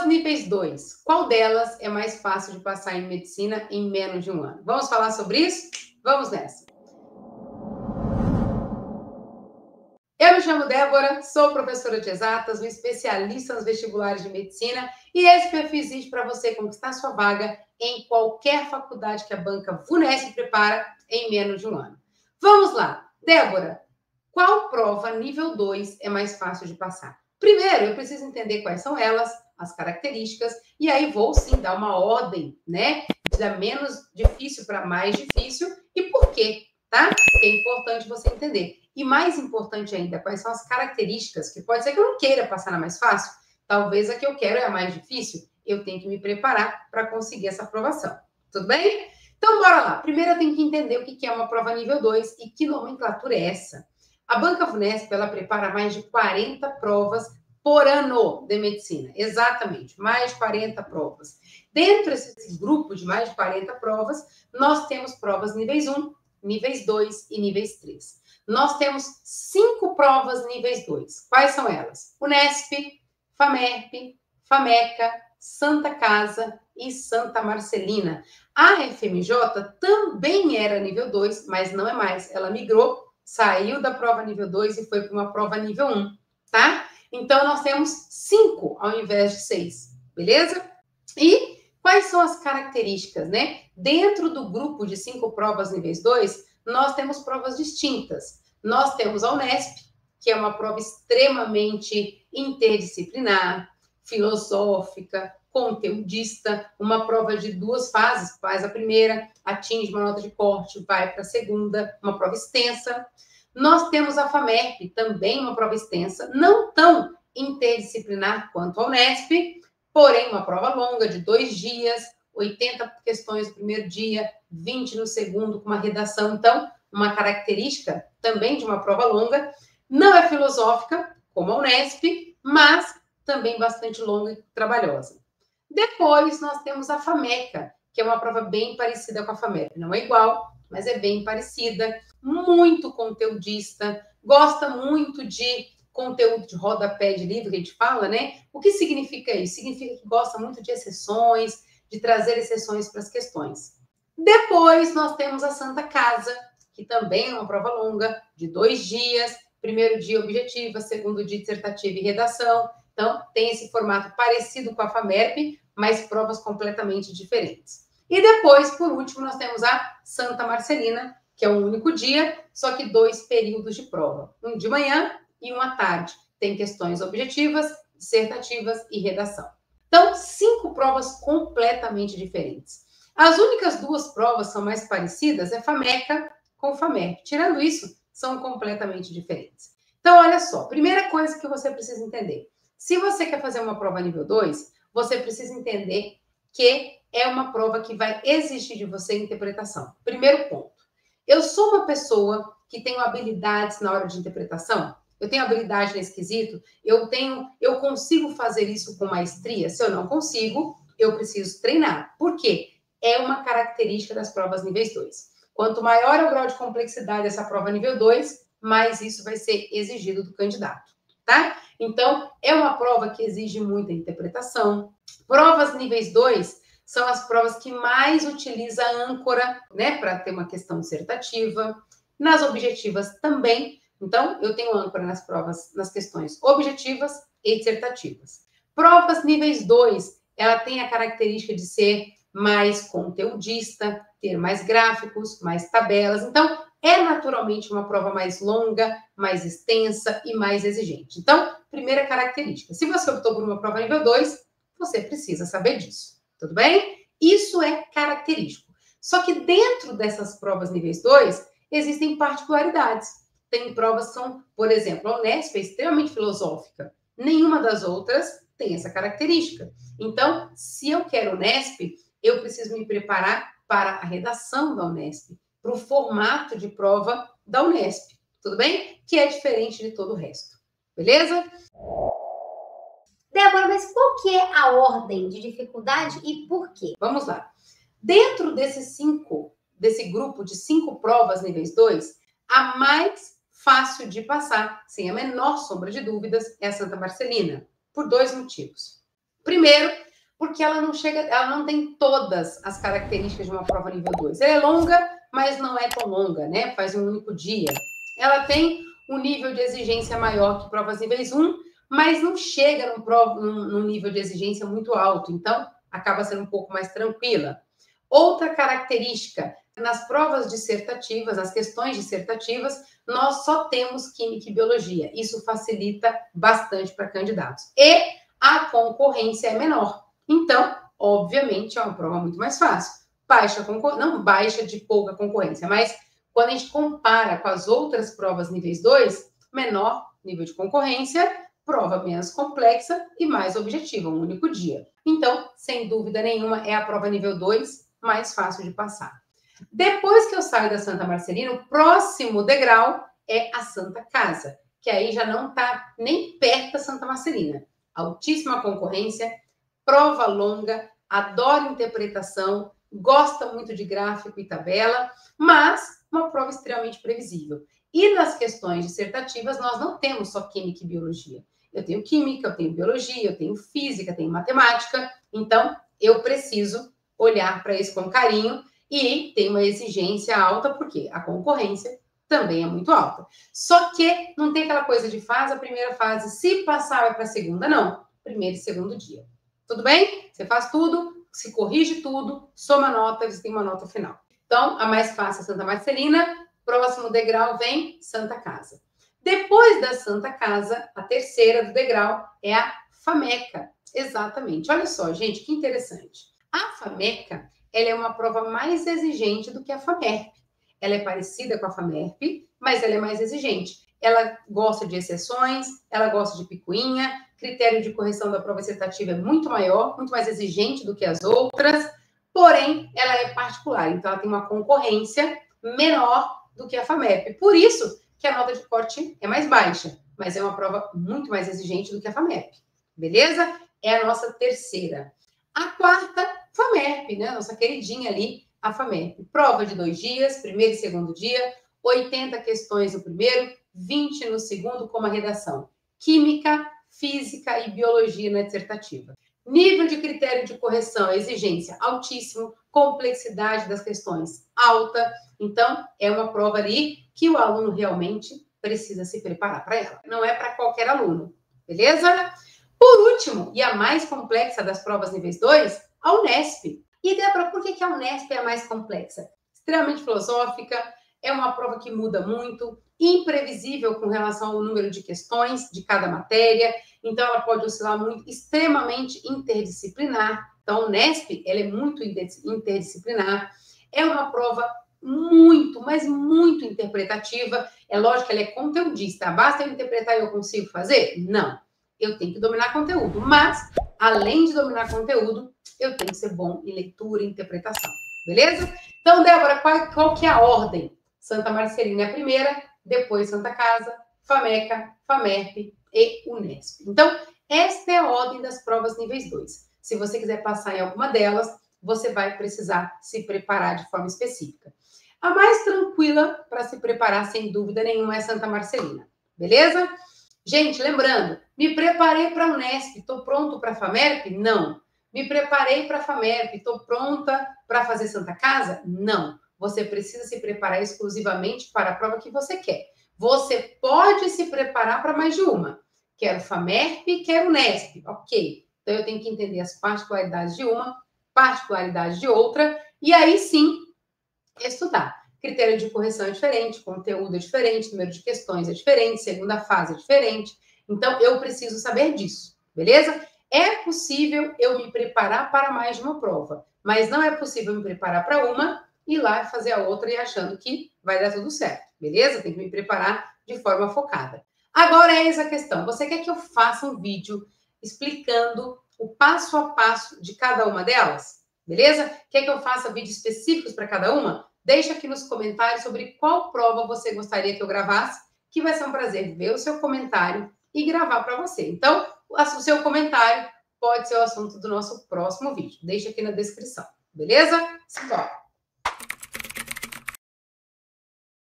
níveis 2, qual delas é mais fácil de passar em medicina em menos de um ano? Vamos falar sobre isso? Vamos nessa. Eu me chamo Débora, sou professora de exatas, uma especialista nos vestibulares de medicina e esse perfil existe para você conquistar sua vaga em qualquer faculdade que a banca VUNESP prepara em menos de um ano. Vamos lá. Débora, qual prova nível 2 é mais fácil de passar? Primeiro, eu preciso entender quais são elas, as características, e aí vou sim dar uma ordem, né? Da menos difícil para mais difícil e por quê, tá? Porque é importante você entender. E mais importante ainda, quais são as características, que pode ser que eu não queira passar na mais fácil, talvez a que eu quero é a mais difícil, eu tenho que me preparar para conseguir essa aprovação. Tudo bem? Então, bora lá. Primeiro, eu tenho que entender o que é uma prova nível 2 e que nomenclatura é essa. A Banca VUNESP, ela prepara mais de 40 provas por ano de medicina. Exatamente, mais de 40 provas. Dentro desse grupo de mais de 40 provas, nós temos provas níveis 1, níveis 2 e níveis 3. Nós temos 5 provas níveis 2. Quais são elas? UNESP, FAMERP, FAMECA, Santa Casa e Santa Marcelina. A FMJ também era nível 2, mas não é mais. Ela migrou, saiu da prova nível 2 e foi para uma prova nível 1, tá? Então, nós temos 5 ao invés de 6, beleza? E quais são as características, né? Dentro do grupo de 5 provas níveis 2, nós temos provas distintas. Nós temos a UNESP, que é uma prova extremamente interdisciplinar, filosófica, conteudista, uma prova de 2 fases, faz a primeira, atinge uma nota de corte, vai para a segunda, uma prova extensa. Nós temos a FAMERP, também uma prova extensa, não tão interdisciplinar quanto a UNESP, porém uma prova longa de 2 dias, 80 questões no primeiro dia, 20 no segundo, com uma redação. Então, uma característica também de uma prova longa. Não é filosófica, como a UNESP, mas também bastante longa e trabalhosa. Depois, nós temos a FAMECA, que é uma prova bem parecida com a FAMERP. Não é igual, mas é bem parecida. Muito conteudista, gosta muito de conteúdo de rodapé de livro, que a gente fala, né? O que significa isso? Significa que gosta muito de exceções, de trazer exceções para as questões. Depois, nós temos a Santa Casa, que também é uma prova longa, de 2 dias. Primeiro dia objetiva, segundo dia dissertativa e redação. Então, tem esse formato parecido com a FAMERP, mas provas completamente diferentes. E depois, por último, nós temos a Santa Marcelina, que é um único dia, só que 2 períodos de prova. Um de manhã e um à tarde. Tem questões objetivas, dissertativas e redação. Então, 5 provas completamente diferentes. As únicas 2 provas são mais parecidas é FAMECA com FAMERP. Tirando isso, são completamente diferentes. Então, olha só. Primeira coisa que você precisa entender. Se você quer fazer uma prova nível 2, você precisa entender que é uma prova que vai exigir de você interpretação. Primeiro ponto. Eu sou uma pessoa que tenho habilidades na hora de interpretação? Eu tenho habilidade nesse quesito? Eu consigo fazer isso com maestria? Se eu não consigo, eu preciso treinar. Por quê? É uma característica das provas níveis 2. Quanto maior é o grau de complexidade dessa prova nível 2, mais isso vai ser exigido do candidato, tá? Então, é uma prova que exige muita interpretação. Provas níveis 2 são as provas que mais utiliza a âncora, né, para ter uma questão dissertativa. Nas objetivas também. Então, eu tenho âncora nas provas, nas questões objetivas e dissertativas. Provas níveis 2, ela tem a característica de ser mais conteudista, ter mais gráficos, mais tabelas. Então, é naturalmente uma prova mais longa, mais extensa e mais exigente. Então, primeira característica. Se você optou por uma prova nível 2, você precisa saber disso. Tudo bem? Isso é característico. Só que dentro dessas provas níveis 2, existem particularidades. Tem provas que são, por exemplo, a UNESP é extremamente filosófica. Nenhuma das outras tem essa característica. Então, se eu quero UNESP, eu preciso me preparar para a redação da UNESP, para o formato de prova da UNESP. Tudo bem? Que é diferente de todo o resto. Beleza? Débora, mas qual que é a ordem de dificuldade e por quê? Vamos lá. Dentro desse grupo de 5 provas níveis 2, a mais fácil de passar, sem a menor sombra de dúvidas, é a Santa Marcelina, por 2 motivos. Primeiro, porque ela não tem todas as características de uma prova nível 2. Ela é longa, mas não é tão longa, né? Faz um único dia. Ela tem um nível de exigência maior que provas níveis 1, mas não chega num nível de exigência muito alto, então acaba sendo um pouco mais tranquila. Outra característica, nas provas dissertativas, nas questões dissertativas, nós só temos química e biologia. Isso facilita bastante para candidatos. E a concorrência é menor. Então, obviamente, é uma prova muito mais fácil. Não baixa de pouca concorrência, mas quando a gente compara com as outras provas níveis 2, menor nível de concorrência, prova menos complexa e mais objetiva, um único dia. Então, sem dúvida nenhuma, é a prova nível 2 mais fácil de passar. Depois que eu saio da Santa Marcelina, o próximo degrau é a Santa Casa, que aí já não está nem perto da Santa Marcelina. Altíssima concorrência, prova longa, adora interpretação, gosta muito de gráfico e tabela, mas uma prova extremamente previsível. E nas questões dissertativas, nós não temos só química e biologia. Eu tenho química, eu tenho biologia, eu tenho física, eu tenho matemática. Então, eu preciso olhar para isso com carinho e tem uma exigência alta, porque a concorrência também é muito alta. Só que não tem aquela coisa de faz a primeira fase, se passar vai para a segunda, não. Primeiro e segundo dia. Tudo bem? Você faz tudo, se corrige tudo, soma nota, você tem uma nota final. Então, a mais fácil é Santa Marcelina, próximo degrau vem Santa Casa. Depois da Santa Casa, a terceira do degrau é a FAMECA. Exatamente. Olha só, gente, que interessante. A FAMECA, ela é uma prova mais exigente do que a FAMERP. Ela é parecida com a FAMERP, mas ela é mais exigente. Ela gosta de exceções, ela gosta de picuinha, critério de correção da prova dissertativa é muito maior, muito mais exigente do que as outras, porém, ela é particular, então ela tem uma concorrência menor do que a FAMERP. Por isso que a nota de corte é mais baixa, mas é uma prova muito mais exigente do que a FAMERP. Beleza? É a nossa terceira. A quarta, FAMERP, né? Nossa queridinha ali, a FAMERP. Prova de 2 dias, primeiro e segundo dia, 80 questões no primeiro, 20 no segundo, como a redação. Química, física e biologia na dissertativa. Nível de critério de correção, exigência altíssimo, complexidade das questões alta. Então, é uma prova ali que o aluno realmente precisa se preparar para ela. Não é para qualquer aluno, beleza? Por último, e a mais complexa das provas níveis 2, a Unesp. E Débora, por que a Unesp é a mais complexa? Extremamente filosófica, é uma prova que muda muito, imprevisível com relação ao número de questões de cada matéria, então ela pode oscilar muito, extremamente interdisciplinar. Então, a Unesp, ela é muito interdisciplinar, é uma prova muito, mas muito interpretativa. É lógico que ela é conteudista, basta eu interpretar e eu consigo fazer? Não. Eu tenho que dominar conteúdo, mas, além de dominar conteúdo, eu tenho que ser bom em leitura e interpretação, beleza? Então, Débora, qual que é a ordem? Santa Marcelina é a primeira, depois Santa Casa, FAMECA, FAMERP e Unesp. Então, esta é a ordem das provas níveis 2. Se você quiser passar em alguma delas, você vai precisar se preparar de forma específica. A mais tranquila para se preparar, sem dúvida nenhuma, é Santa Marcelina, beleza? Gente, lembrando, me preparei para a Unesp, estou pronto para a FAMERP? Não. Me preparei para a FAMERP, estou pronta para fazer Santa Casa? Não. Você precisa se preparar exclusivamente para a prova que você quer. Você pode se preparar para mais de uma. Quero FAMERP, quero Unesp. Ok. Então, eu tenho que entender as particularidades de uma, particularidades de outra, e aí sim, estudar. Critério de correção é diferente, conteúdo é diferente, número de questões é diferente, segunda fase é diferente. Então, eu preciso saber disso, beleza? É possível eu me preparar para mais de uma prova, mas não é possível me preparar para uma, ir lá e fazer a outra e achando que vai dar tudo certo, beleza? Tem que me preparar de forma focada. Agora, eis a questão. Você quer que eu faça um vídeo explicando o passo a passo de cada uma delas? Beleza? Quer que eu faça vídeos específicos para cada uma? Deixa aqui nos comentários sobre qual prova você gostaria que eu gravasse, que vai ser um prazer ver o seu comentário e gravar para você. Então, o seu comentário pode ser o assunto do nosso próximo vídeo. Deixa aqui na descrição, beleza? Simbora!